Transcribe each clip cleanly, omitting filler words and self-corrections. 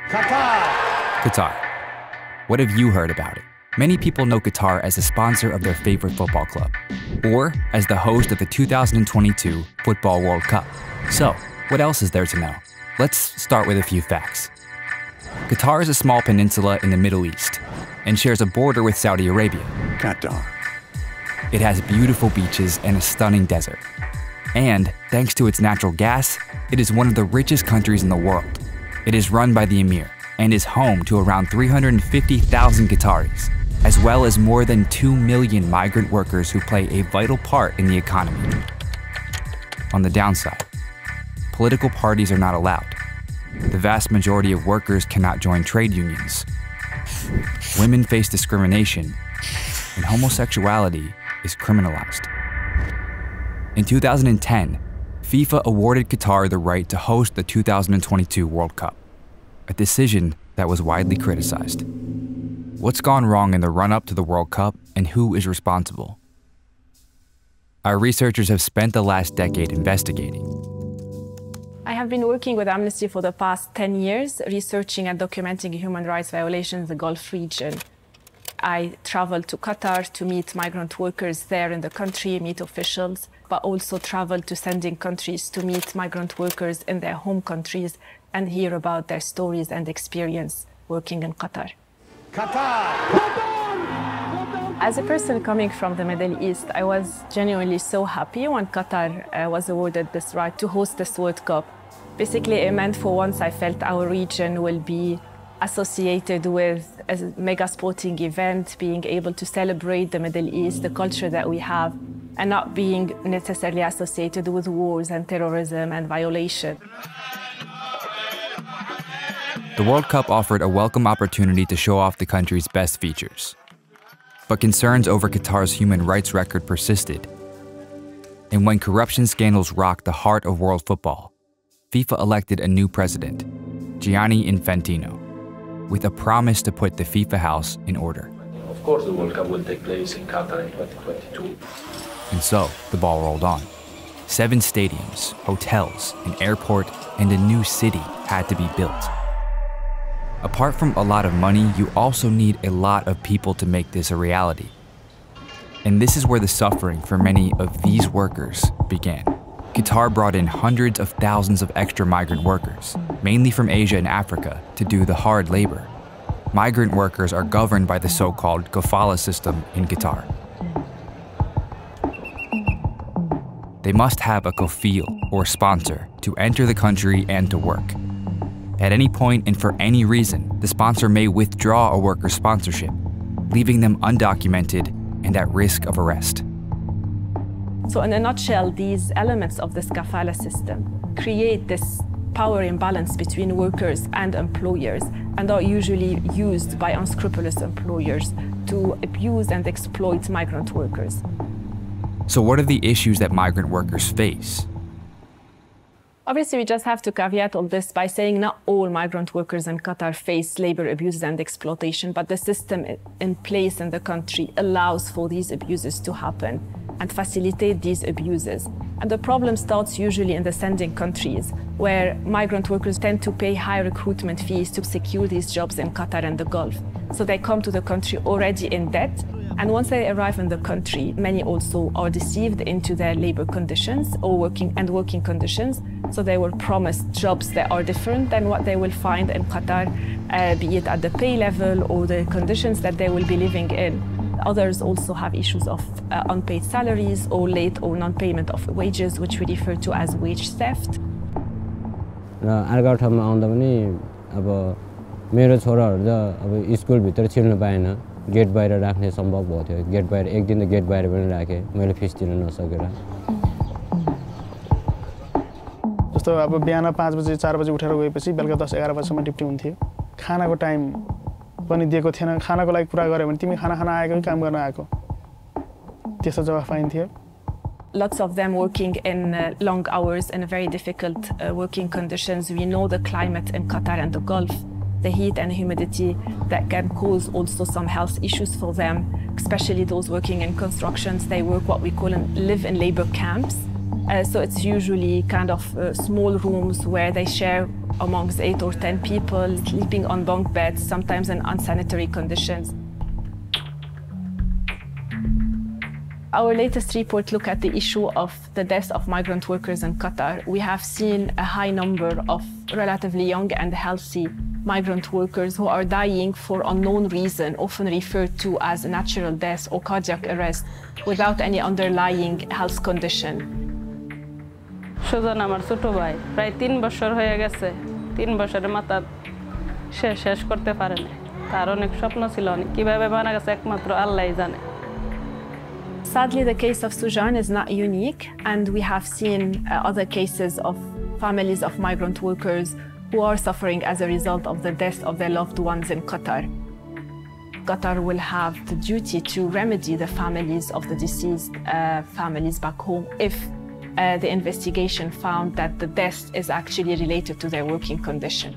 Qatar. What have you heard about it? Many people know Qatar as the sponsor of their favorite football club, or as the host of the 2022 Football World Cup. So, what else is there to know? Let's start with a few facts. Qatar is a small peninsula in the Middle East and shares a border with Saudi Arabia. Qatar. It has beautiful beaches and a stunning desert. And, thanks to its natural gas, it is one of the richest countries in the world. It is run by the Emir and is home to around 350,000 Qataris, as well as more than 2 million migrant workers who play a vital part in the economy. On the downside, political parties are not allowed. The vast majority of workers cannot join trade unions. Women face discrimination, and homosexuality is criminalized. In 2010, FIFA awarded Qatar the right to host the 2022 World Cup, a decision that was widely criticized. What's gone wrong in the run-up to the World Cup, and who is responsible? Our researchers have spent the last decade investigating. I have been working with Amnesty for the past 10 years, researching and documenting human rights violations in the Gulf region. I traveled to Qatar to meet migrant workers there in the country, meet officials, but also traveled to sending countries to meet migrant workers in their home countries and hear about their stories and experience working in Qatar. As a person coming from the Middle East, I was genuinely so happy when Qatar was awarded this right to host this World Cup. Basically, it meant for once I felt our region will be associated with a mega sporting event, being able to celebrate the Middle East, the culture that we have, and not being necessarily associated with wars and terrorism and violation. The World Cup offered a welcome opportunity to show off the country's best features. But concerns over Qatar's human rights record persisted. And when corruption scandals rocked the heart of world football, FIFA elected a new president, Gianni Infantino, with a promise to put the FIFA house in order. Of course, the World Cup will take place in Qatar in 2022. And so, the ball rolled on. 7 stadiums, hotels, an airport, and a new city had to be built. Apart from a lot of money, you also need a lot of people to make this a reality. And this is where the suffering for many of these workers began. Qatar brought in hundreds of thousands of extra migrant workers, mainly from Asia and Africa, to do the hard labor. Migrant workers are governed by the so-called kafala system in Qatar. They must have a kafil, or sponsor, to enter the country and to work. At any point and for any reason, the sponsor may withdraw a worker's sponsorship, leaving them undocumented and at risk of arrest. So in a nutshell, these elements of this kafala system create this power imbalance between workers and employers and are usually used by unscrupulous employers to abuse and exploit migrant workers. So what are the issues that migrant workers face? Obviously, we just have to caveat all this by saying not all migrant workers in Qatar face labor abuses and exploitation, but the system in place in the country allows for these abuses to happen and facilitate these abuses. And the problem starts usually in the sending countries, where migrant workers tend to pay high recruitment fees to secure these jobs in Qatar and the Gulf. So they come to the country already in debt, and once they arrive in the country, many also are deceived into their labor conditions or working conditions. So they were promised jobs that are different than what they will find in Qatar, be it at the pay level or the conditions that they will be living in. Others also have issues of unpaid salaries or late or non-payment of wages, which we refer to as wage theft. Gate बाहिर राख्ने सम्भव भयो थियो gate बाहिर एक दिन त gate बाहिर पनि राखे मैले फिस दिन नसकेर जस्तो अब बिहान 5 बजे 4 बजे उठेर गएपछि बेलुका 10 11 बजेसम्म ड्युटी हुन्थ्यो खानाको टाइम पनि दिएको थिएन खानाको लागि कुरा गरे भने तिमी खाना आएको कि काम गर्न आएको त्यस्तो जवाफ पाइन्थ्यो Lots of them working in long hours in very difficult working conditions. We know the climate in Qatar and the Gulf, the heat and humidity that can cause also some health issues for them, especially those working in constructions. They work what we call live in labor camps, So it's usually kind of small rooms where they share amongst 8 or 10 people, sleeping on bunk beds, sometimes in unsanitary conditions. Our latest report looked at the issue of the deaths of migrant workers in Qatar. We have seen a high number of relatively young and healthy migrant workers who are dying for unknown reason, often referred to as natural death or cardiac arrest, without any underlying health condition. Sujan আমার ছোট ভাই প্রায় 3 বছর হয়ে গেছে 3 বছরের মাথা শেষ করতে পারে না তার অনেক স্বপ্ন ছিল অনেক কিভাবে মারা গেছে একমাত্র আল্লাহই জানে Sadly, the case of Sujan is not unique, and we have seen other cases of families of migrant workers who are suffering as a result of the death of their loved ones in Qatar. Qatar will have the duty to remedy the families of the deceased families back home if the investigation found that the death is actually related to their working condition.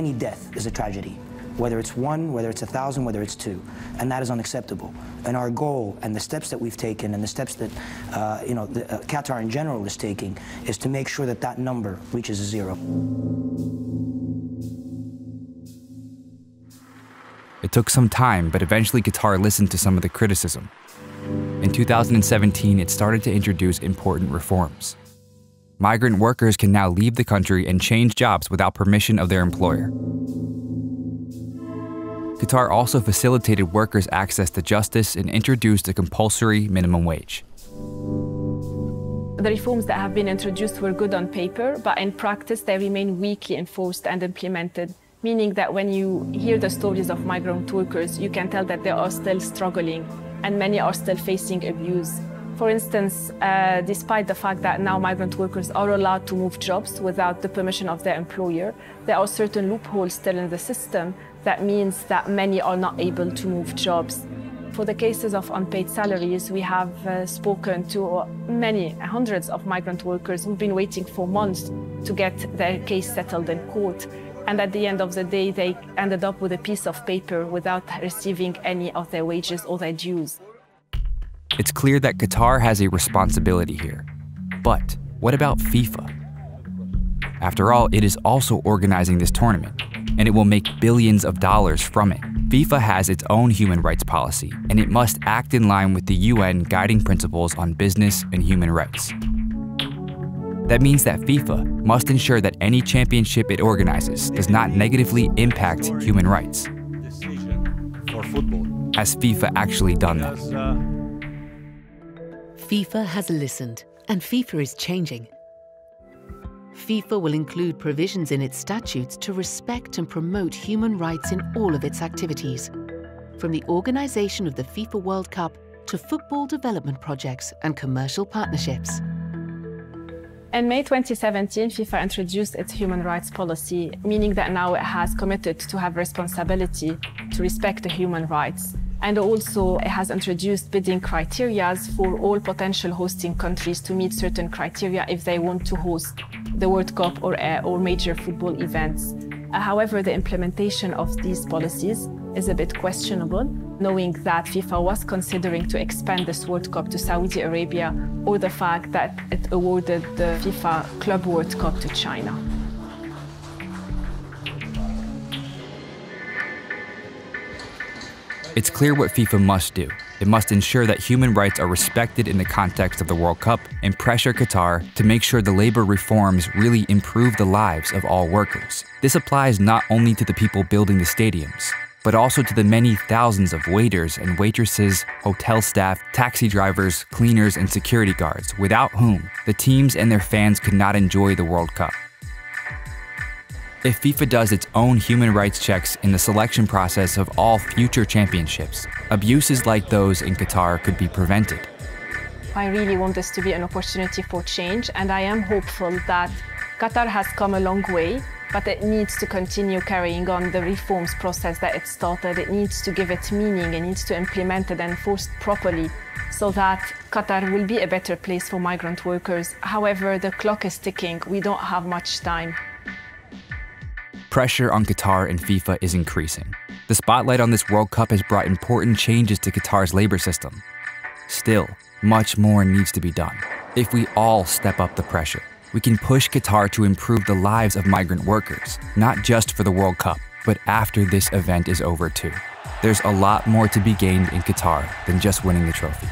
Any death is a tragedy, whether it's 1, whether it's 1,000, whether it's 2, and that is unacceptable. And our goal and the steps that we've taken and the steps that Qatar in general is taking is to make sure that that number reaches 0. It took some time, but eventually Qatar listened to some of the criticism. In 2017, it started to introduce important reforms. Migrant workers can now leave the country and change jobs without permission of their employer. Qatar also facilitated workers' access to justice and introduced a compulsory minimum wage. The reforms that have been introduced were good on paper, but in practice they remain weakly enforced and implemented, meaning that when you hear the stories of migrant workers, you can tell that they are still struggling and many are still facing abuse. For instance, despite the fact that now migrant workers are allowed to move jobs without the permission of their employer, there are certain loopholes still in the system that means that many are not able to move jobs. For the cases of unpaid salaries, we have spoken to many hundreds of migrant workers who've been waiting for months to get their case settled in court. And at the end of the day, they ended up with a piece of paper without receiving any of their wages or their dues. It's clear that Qatar has a responsibility here. But what about FIFA? After all, it is also organizing this tournament, and it will make billions of dollars from it. FIFA has its own human rights policy, and it must act in line with the UN guiding principles on business and human rights. That means that FIFA must ensure that any championship it organizes does not negatively impact human rights. Has FIFA actually done that? FIFA has listened, and FIFA is changing. FIFA will include provisions in its statutes to respect and promote human rights in all of its activities, from the organization of the FIFA World Cup to football development projects and commercial partnerships. In May 2017, FIFA introduced its human rights policy, meaning that now it has committed to have responsibility to respect the human rights. And also, it has introduced bidding criteria for all potential hosting countries to meet certain criteria if they want to host the World Cup or major football events. However, the implementation of these policies is a bit questionable, knowing that FIFA was considering to expand this World Cup to Saudi Arabia, or the fact that it awarded the FIFA Club World Cup to China. It's clear what FIFA must do. It must ensure that human rights are respected in the context of the World Cup and pressure Qatar to make sure the labor reforms really improve the lives of all workers. This applies not only to the people building the stadiums, but also to the many thousands of waiters and waitresses, hotel staff, taxi drivers, cleaners, and security guards, without whom the teams and their fans could not enjoy the World Cup. If FIFA does its own human rights checks in the selection process of all future championships, abuses like those in Qatar could be prevented. I really want this to be an opportunity for change, and I am hopeful that Qatar has come a long way, but it needs to continue carrying on the reforms process that it started. It needs to give it meaning, it needs to implement it and enforce it properly so that Qatar will be a better place for migrant workers. However, the clock is ticking. We don't have much time. Pressure on Qatar and FIFA is increasing. The spotlight on this World Cup has brought important changes to Qatar's labor system. Still, much more needs to be done. If we all step up the pressure, we can push Qatar to improve the lives of migrant workers, not just for the World Cup, but after this event is over too. There's a lot more to be gained in Qatar than just winning the trophy.